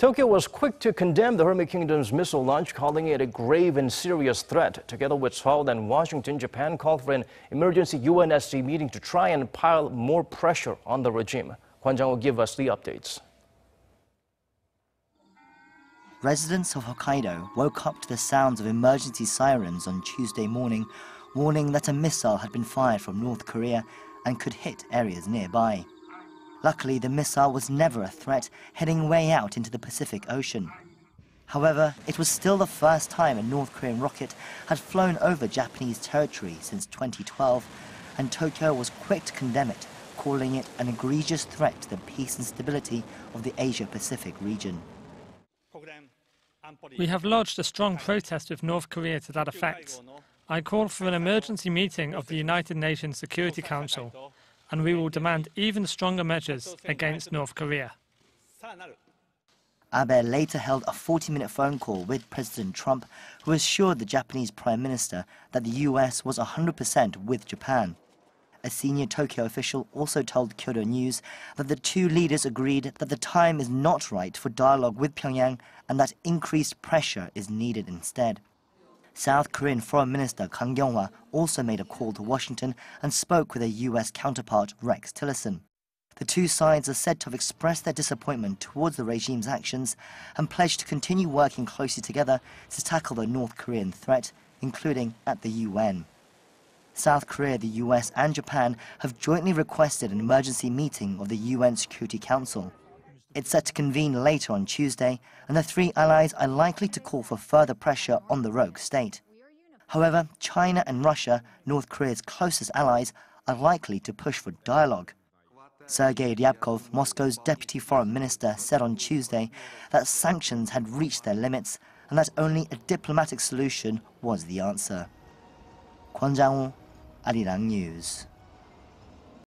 Tokyo was quick to condemn the Hermit Kingdom's missile launch, calling it a grave and serious threat. Together with Seoul and Washington, Japan called for an emergency UNSC meeting to try and pile more pressure on the regime. Kwon Jang-ho will give us the updates. Residents of Hokkaido woke up to the sounds of emergency sirens on Tuesday morning, warning that a missile had been fired from North Korea and could hit areas nearby. Luckily, the missile was never a threat, heading way out into the Pacific Ocean. However, it was still the first time a North Korean rocket had flown over Japanese territory since 2012, and Tokyo was quick to condemn it, calling it an egregious threat to the peace and stability of the Asia-Pacific region. We have lodged a strong protest with North Korea to that effect. I call for an emergency meeting of the United Nations Security Council, and we will demand even stronger measures against North Korea. Abe later held a 40-minute phone call with President Trump, who assured the Japanese Prime Minister that the US was 100% with Japan. A senior Tokyo official also told Kyodo News that the two leaders agreed that the time is not right for dialogue with Pyongyang and that increased pressure is needed instead. South Korean Foreign Minister Kang Kyung-hwa also made a call to Washington and spoke with their US counterpart Rex Tillerson. The two sides are said to have expressed their disappointment towards the regime's actions and pledged to continue working closely together to tackle the North Korean threat, including at the UN. South Korea, the US and Japan have jointly requested an emergency meeting of the UN Security Council. It's set to convene later on Tuesday, and the three allies are likely to call for further pressure on the rogue state. However, China and Russia, North Korea's closest allies, are likely to push for dialogue. Sergei Ryabkov, Moscow's deputy foreign minister, said on Tuesday that sanctions had reached their limits and that only a diplomatic solution was the answer. Kwon Jang-ho, Arirang News.